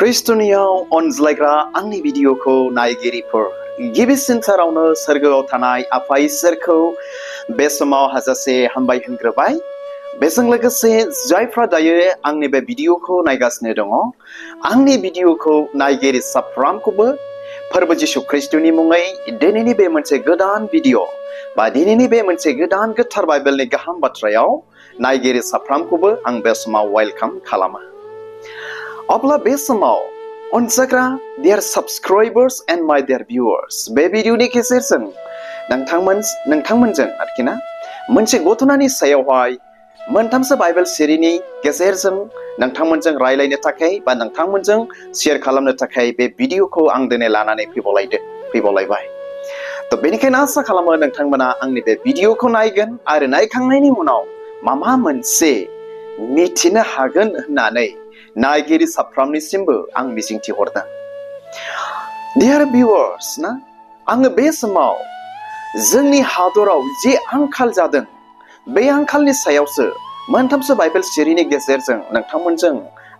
Kristuniyaw onzlaयग्रा आंनि भिडिअखौ नायगिरिफोर गिबिसिनथारावनो सोरगोआव थानाय आफा इसोरखौ बे समाव हाजासे हामबाय होनग्रोबाय। बेजों लोगोसे जायफ्रा दायो आंनि बे भिडिअखौ नायगासिनो दङ, आंनि भिडिअखौ नायगिरि साफ्रोमखौबो फोरबो जिसु ख्रिस्टनि मुङै दिनैनि बे मोनसे गोदान भिडिअ बा दिनैनि बे मोनसे गोदान गोथार बाइबेलनि गाहाम बाथ्रायाव नायगिरि साफ्रोमखौबो आं बे समाव वेलकाम खालामो। अब्ला बे समाव अनजाग्रा dear subscribers and my dear viewers, बे भिडिअनि गेजेरजों नोंथांमोनजों आरोखिना मोनसे घटनानि सायावहाय मोनथामसो बाइबेल सिरिनि गेजेरजों नोंथांमोनजों रायलायनो थाखाय बा नोंथांमोनजों शेयार खालामनो थाखाय बे भिडिअखौ आं दिनै लानानै फैबावलायबाय। तो बेनिखायनो आसा खालामो नोंथांमोना आंनि बे भिडिअखौ नायगोन आरो नायखांनायनि उनाव माबा मोनसे मिथिनो हागोन होननानै नायगिरि साफ्रोमनिसिमबो आं मिजिंथिहरदों। Dear viewers, ना आङो बे समाव जोंनि हादराव जे आंखाल जादों बे आंखालनि सायावसो मोनथामसो बाइबेल सिरिनि गेजेरजों नोंथांमोनजों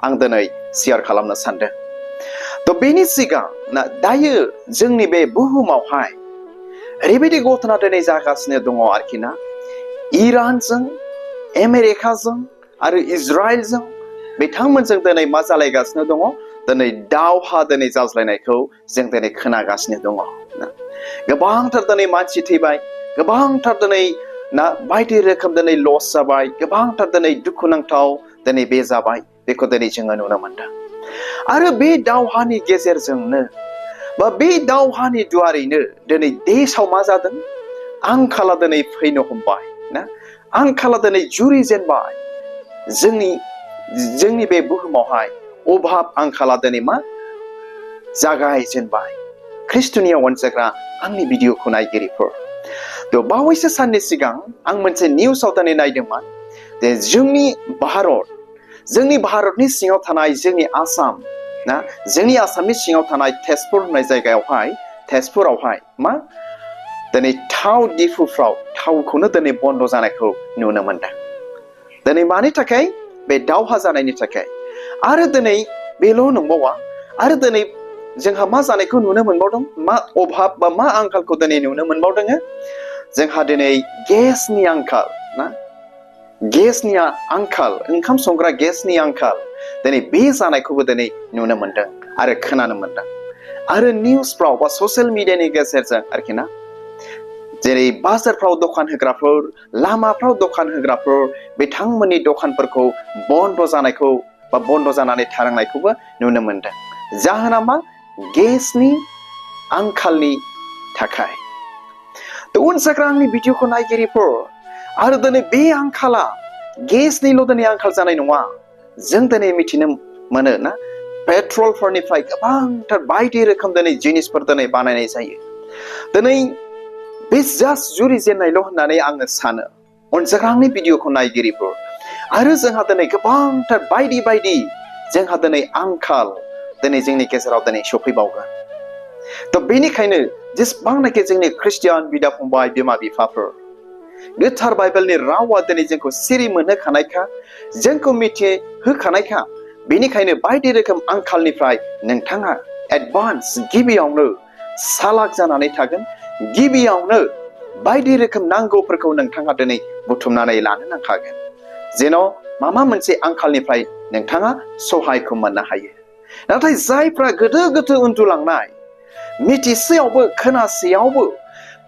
आं दिनै शेयार खालामनो सानदों। तो बेनि सिगां ना दायो जोंनि बे बुहुमावहाय ओरैबायदि घटना दिनै जागासिनो दङ आरोखि ना, इरानजों आमेरिकाजों आरो इजराइलजों बिथांमोनजों दिनै मा जालायगासिनो दङ, दिनै दावहा दिनै जाज्लायनायखौ जों दिनै खोनागासिनो दङ। गोबांथार दिनै मानसि थैबाय, गोबांथार दिनै ना बायदि रोखोम दिनै लस जाबाय, गोबांथार दिनै दुखुनांथाव दिनै बे जाबाय, बेखौ दिनै जोङो नुनो मोनदों। आरो बे दावहानि गेजेरजोंनो बा बे दावहानि दुआरैनो दिनै देशाव मा जादों, आंखाला दिनै फैनो हमबाय ना, आंखाला दिनै जुरिजेनबाय। जोंनि बे बुहुमावहाय अभाब आंखाला दिनै मा जागायजेनबाय। ख्रिस्टनियाव अनजाग्रा आंनि भिडिअखौ नायगिरिफोर, तो बावैसो साननि सिगां आं मोनसे निउसाव दिनै नायदोंमोन जे जोंनि भारतनि सिङाव थानाय जोंनि आसाम ना, जोंनि आसामनि सिङाव थानाय तेजपुर होननाय तेजपुरावहाय मा दिनै थाव दिफुफ्राव थावखौनो दिनै बन्द जानायखौ नुनो मोनदों। दिनै मानि थाखाय? बे दावहा जानायनि थाखाय। आरो दिनै बेल' नंबावा, आरो दिनै जोंहा मा जानायखौ नुनो मोनबावदों, मा अभाब बा मा आंखालखौ दिनै नुनो मोनबावदों, जोंहा दिनै गेसनि आंखाल ना, गेसनि आंखाल, ओंखाम संग्रा गेसनि आंखाल दिनै बे जानायखौबो दिनै नुनो मोनदों आरो खोनानो मोनदों। आरो निउसफ्राव बा ससियेल मिडियानि गेजेरजों आरोखि ना, जेरै बाजारफ्राव दखान होग्राफोर, लामाफ्राव दखान होग्राफोर, बिथांमोननि दखानफोरखौ बन्द जानायखौ बा बन्द जानानै थानांनायखौबो नुनो मोनदों। जाहोना मा? गेसनि आंखालनि थाखाय। तो उनजाग्रा आंनि भिडिअखौ नायगिरिफोर, आरो दिनै बे आंखाला गेसनिल' दिनै आंखाल जानाय नङा। जों दिनै मिथिनो मोनो ना, पेट्रलफोरनिफ्राय गोबांथार बायदि रोखोम दिनै जिनिसफोर दिनै बानायनाय जायो। दिनै बे जास्ट जुरिजेननायल' होननानै आङो सानो अनजाग्रा आंनि भिडिअखौ नायगिरिफोर। आरो जोंहा दिनै गोबांथार बायदि जोंहा दिनै आंखाल दिनै जोंनि गेजेराव दिनै सफैबावगोन। तो बेनिखायनो जेसेबांनाखि जोंनि ख्रिस्टियान बिदा फंबाय, बिमा बिफाफोर, गोथार बाइबेलनि रावा दिनै जोंखौ सिरि मोनहोखानायखा, जोंखौ मिथिहोखानायखा, बेनिखायनो बायदि रोखोम आंखालनिफ्राय नोंथाङा एडभान्स गिबियावनो सालाक जानानै थागोन। गिबियावनो बायदि रोखोम नांगौफोरखौ नोंथाङा दिनै बुथुमनानै लानो नांखागोन, जेन' माबा मोनसे आंखालनिफ्राय नोंथाङा सहायखौ मोननो हायो। नाथाय जायफ्रा गोदो उन्दुलांनाय, मिथिसेयावबो खोनासेयावबो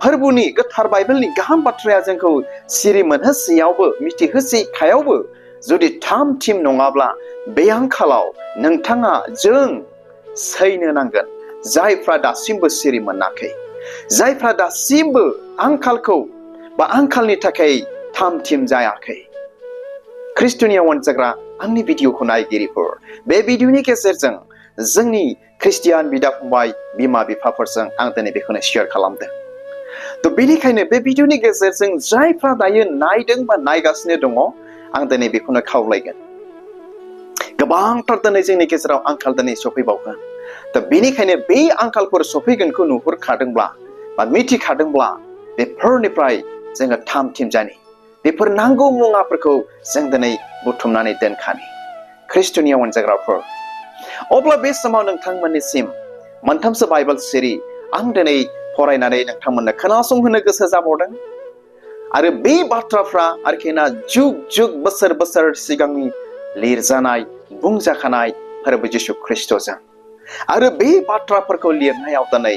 फोरबोनि गोथार बाइबेलनि गाहाम बाथ्राया जोंखौ सिरि मोनहोसेयावबो, मिथिहोसेखायावबो जुदि थाम थिम नङाब्ला बे आंखालाव नोंथाङा जों सैनो नांगोन। जायफ्रा दासिमबो सिरि मोनाखै, जायफ्रा दासिमबो आंखालखौ बा आंखालनि थाखाय थाम थिम जायाखै। ख्रिस्टनियाव अनजाग्रा आंनि भिडिअखौ नायगिरिफोर, बे भिडिअनि गेजेरजों जोंनि ख्रिस्टियान बिदा फंबाय, बिमा बिफाफोरजों आं दिनै बेखौनो शेयार खालामदों। तो बेनिखायनो बे भिडिअनि गेजेरजों जायफ्रा दायो नायदों बा नायगासिनो दङ, आं दिनै बेखौनो खावलायगोन। गोबांथार दिनै जोंनि गेजेराव आंखाल दिनै सफैबावगोन। तो बेनिखायनो बे आंखालफोर सफैगोनखौ नुहुरखादोंब्ला बा मिथिखादोंब्ला बेफोरनिफ्राय जोङो थाम थिम जानि, बेफोर नांगौ मुवाफोरखौ जों दिनै बुथुमनानै दोनखानि। ख्रिस्टनियाव अनजाग्राफोर, अब्ला बे समाव नोंथांमोननिसिम मोनथामसो बाइबेल सिरि आं दिनै फरायनानै नोंथांमोननो खोनासंहोनो गोसो जाबावदों आरो बे बाथ्राफ्रा आरोखिना जुग जुग बोसोर बोसोर सिगांनि लिरजानाय बुंजाखानाय फोरबो जिशु ख्रिस्टजों आरो बे बाथ्राफोरखौ लिरनायाव दिनै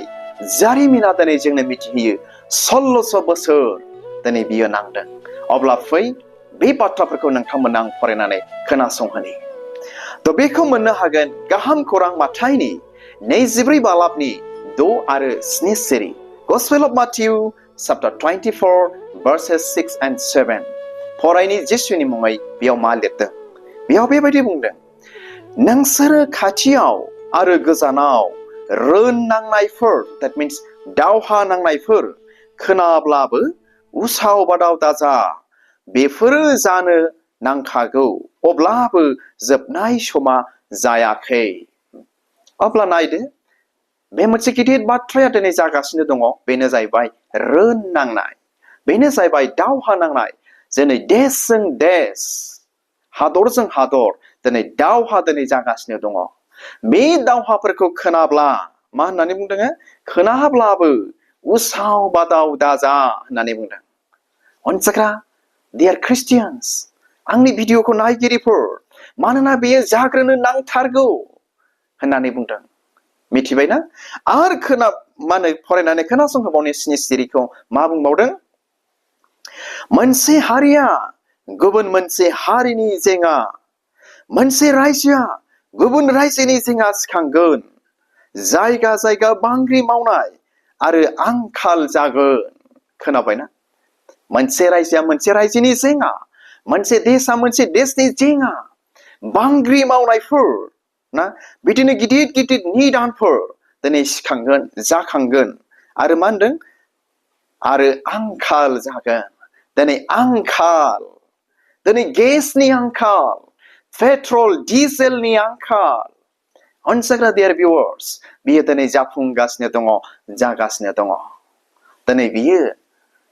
जारिमिना दिनै जोंनो मिथिहोयो 1600 बोसोर दिनै बियो नांदों अब्ला फै बे बाथ्राफोरखौ नोंथांमोननो आं फरायनानै खोनासंहोनि थ' बेखौ मोननो हागोन गाहाम खौरां माथाइनि 24 बालाबनि 6 आरो 7 सिरि Gospel of Matthew chapter 24 verses 6 and 7 फरायनि जिसुनि मुङै बेयाव मा लिरदों बेयाव बेबायदि बुंदों नोंसोरो खाथियाव आरो गोजानाव रोन नांनायफोर that means दावहा नांनायफोर खोनाब्लाबो उसाव बादाव दाजा बेफोरो जानो नांखागौ अब्लाबो जोबनाय समा जायाखै अब्ला नायदो बे मोनसे गिदिर बाथ्राया दिनै जागासिनो दङ बेनो जाहैबाय रोन नांनाय बेनो जाहैबाय दावहा नांनाय दिनै देशजों देश हादरजों हादर दिनै दावहा दिनै जागासिनो दङ बे दावहाफोरखौ खोनाब्ला मा होननानै बुंदों खोनाब्लाबो उसाव बादाव दाजा होननानै बुंदों अनसाग्रा dear Christians आंनि भिडिअखौ नायगिरिफोर मानोना बेयो जाग्रोनो नांथारगौ होननानै बुंदों मिथिबायना आरो माने फरायनानै खोनासंहोबावनि 7 सिरिखौ मा बुंबावदों मोनसे हारिया गुबुन मोनसे हारिनि जेंना मोनसे रायजोआ गुबुन रायजोनि जेंना सिखांगोन जायगा जायगा बांग्रि मावनाय आरो आंखाल जागोन खोनाबायना मोनसे रायजोआ मोनसे रायजोनि जेंना मोनसे देशआ मोनसे देशनि जेंना बांग्रि मावनायफोर ना बिदिनो गिदिर गिदिर निदानफोर दिनै सिखांगोन जाखांगोन आरो मा होनदों आरो आंखाल जागोन दिनै आंखाल दिनै गेसनि आंखाल पेट्रल डिजेलनि आंखाल अनसाग्रा dear viewers बियो दिनै जाफुंगासिनो दङ जागासिनो दङ दिनै बियो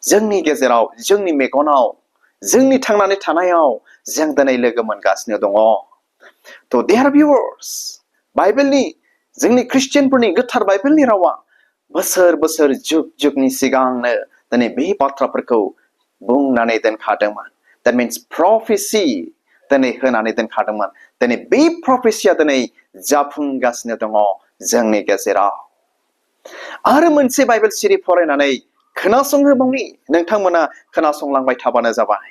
जोंनि गेजेराव जोंनि मेगनाव जोंनि थांनानै थानायाव जों दिनै लोगो मोनगासिनो दङ थ' dear viewers बाइबेलनि जोंनि ख्रिस्टियानफोरनि गोथार बाइबेलनि रावा बोसोर बोसोर जुग जुगनि सिगांनो दिनै बे बाथ्राफोरखौ बुंनानै दोनखादोंमोन that means prophecy दिनै होनानै दोनखादोंमोन दिनै बे प्रफेसिया दिनै जाफुंगासिनो दङ जोंनि गेजेराव आरो मोनसे बाइबेल सिरि फरायनानै खोनासंहोबावनि नोंथांमोना खोनासंलांबाय थाबानो जाबाय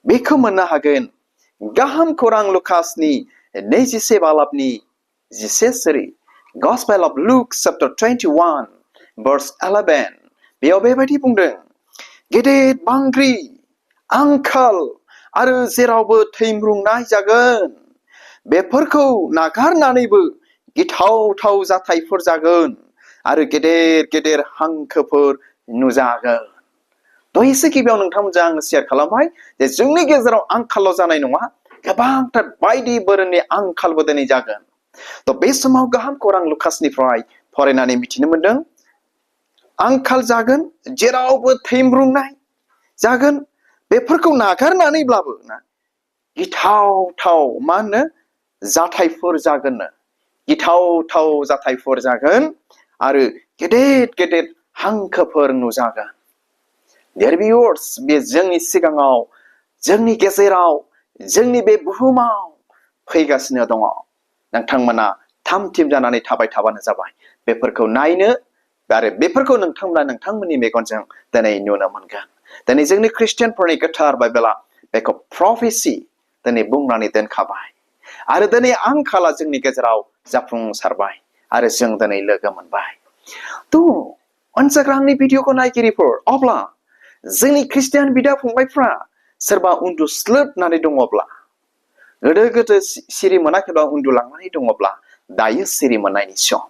बेखौ मोननो हागोन गाहाम खौरां लुकासनि 21 बालाबनि 10 सिरि Gospel of Luke chapter 21 verse 11 बेयाव बेबायदि बुंदों गेदेर बांग्रि आंखाल आरो जेरावबो थैम्रुंनाय जागोन बेफोरखौ नागारनानैबो गिथावथाव जाथायफोर जागोन आरो गेदेर गेदेर हांखोफोर नुजागोन थ' एसे गिबियाव नोंथांमोनजों आं शेयार खालामबाय जे जोंनि गेजेराव आंखालल' जानाय नङा गोबांथार बायदि बोरोनि आंखालबो दिनै जागोन थ' बे समाव गाहाम खौरां लुकासनिफ्राय फरायनानै मिथिनो मोनदों आंखाल जागोन जेरावबो थैम्रुंनाय जागोन बेफोरखौ नागारनानैब्लाबो ना गिथावथाव मा होनो जाथायफोर जागोननो गिथावथाव जाथायफोर जागोन आरो गेदेर गेदेर हांखोफोर नुजागोन dear viewers बे जोंनि सिगाङाव जोंनि गेजेराव जोंनि बे बुहुमाव फैगासिनो दङ नोंथांमोना थाम थिम जानानै थाबाय थाबानो जाबाय बेफोरखौ नायनो आरो बेफोरखौ नोंथांमोना नोंथांमोननि मेगनजों दिनै नुनो मोनगोन दिनै जोंनि ख्रिस्टियानफोरनि गोथार बाइबेला बेखौ प्रफेसि दिनै बुंनानै दोनखाबाय आरो दिनै आंखाला जोंनि गेजेराव जाफुंसारबाय आरो जों दिनै लोगो मोनबाय थ' अनसाग्रा आंनि भिडिअखौ नायगिरिफोर अब्ला जोंनि ख्रिस्टियान बिदा फंबायफ्रा सोरबा उन्दुस्लोबनानै दङब्ला गोदो गोदो सिरि मोनाखैब्ला उन्दुलांनानै दङब्ला दायो सिरि मोननायनि सम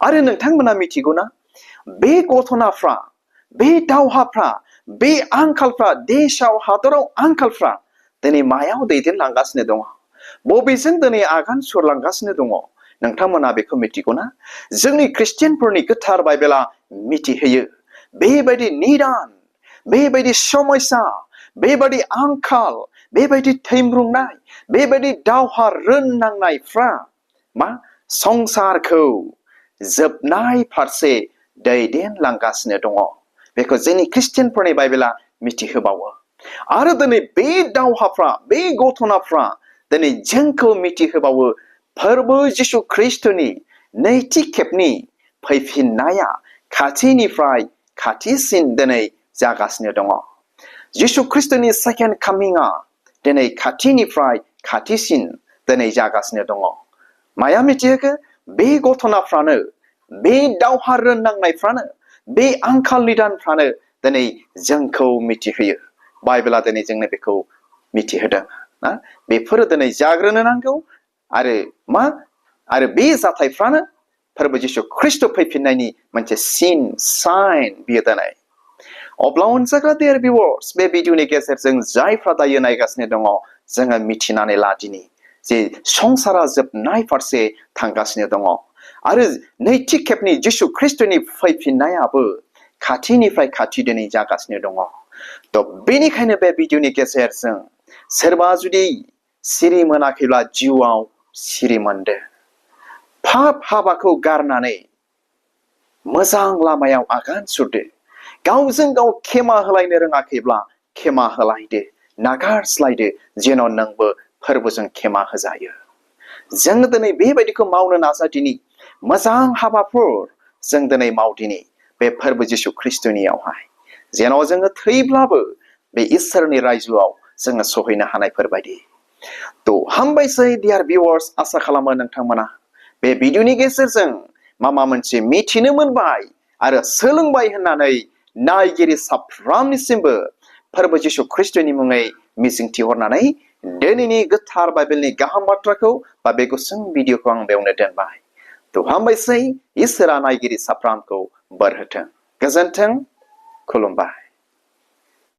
आरो नोंथांमोना मिथिगौना बे घटनाफ्रा बे दावहाफ्रा बे आंखालफ्रा देशाव हादराव आंखालफ्रा दिनै मायाव दैदेनलांगासिनो दङ बबेजों दिनै आगान सुरलांगासिनो दङ नोंथांमोना बेखौ मिथिगौना जोंनि ख्रिस्टियानफोरनि गोथार बाइबेला मिथिहोयो बेबायदि निदान बेबायदि समस्या बेबायदि आंखाल बेबायदि थैम्रुंनाय बेबायदि दावहा रोननांनायफ्रा मा संसारखौ जोबनाय फारसे दैदेनलांगासिनो दङ बेखौ जोंनि ख्रिस्टियानफोरनि बाइबेला मिथिहोबावो आरो दिनै बे दावहाफ्रा बे घटनाफ्रा दिनै जोंखौ मिथिहोबावो फोरबो जिसु ख्रिस्टनि नैथि खेबनि फैफिननाया खाथिनिफ्राय खाथिसिन दिनै जागासिनो दङ जिसु ख्रिस्टनि सेकेन्ड कामिंआ दिनै खाथिनिफ्राय खाथिसिन दिनै जागासिनो दङ माया मिथिहोखो बे घटनाफ्रानो बे दावहा नांनायफ्रानो बे आंखालनि दानफ्रानो दिनै जोंखौ मिथिहोयो बाइबेला दिनै जोंनो बेखौ मिथिहोदों ना बेफोरो दिनै जाग्रोनो नांगौ आरो बे जाथायफ्रानो फोरबो जिसु ख्रिस्ट फैफिननायनि मोनसे सिन साइन बियो दिनै अब्ला अनजाग्रा देर भिउवार्स बे भिडिअनि गेजेरजों जायफ्रा दायो नायगासिनो दङ जोङो मिथिनानै ला दिनै जे संसारा जोबनाय फारसे थांगासिनो दङ आरो नैथि खेबनि जिसु ख्रिस्टनि फैफिननायाबो खाथिनिफ्राय खाथि दिनै जागासिनो दङ थ' बेनिखायनो बे भिडिअनि गेजेरजों सोरबा जुदि सिरि मोनाखैब्ला जिउआव सिरि मोनदो पाप हाबाखौ गारनानै मोजां लामायाव आगान सुरदो गावजों गाव खेमा होलायनो रोङाखैब्ला खेमा होलायदो नागारस्लायदो जेन' नोंबो फोरबोजों खेमा होजायो जों दिनै बेबायदिखौ मावनो नाजा दिनै मोजां हाबाफोर जों दिनै मावदिनि बे फोरबो जिसु ख्रिस्टनियावहाय जेन' जोङो थैब्लाबो बे इसोरनि रायजोआव जोङो सहैनो हानायफोरबायदि थ' हामबायसै डियार भिउवार्स आसा खालामो नोंथांमोना बे भिडिअनि गेजेरजों माबा मोनसे मिथिनो मोनबाय आरो सोलोंबाय होननानै नायगिरि साफ्रोमनिसिमबो फोरबो जिसु ख्रिस्टनि मुङै मिजिंथिहरनानै दिनैनि गोथार बाइबेलनि गाहाम बाथ्राखौ बा बे गुसुं भिडिअखौ आं बेयावनो दोनबाय थ' हामबायसै इसोरा नायगिरि साफ्रोमखौ बोर होथों गोजोन्थों खुलुमबाय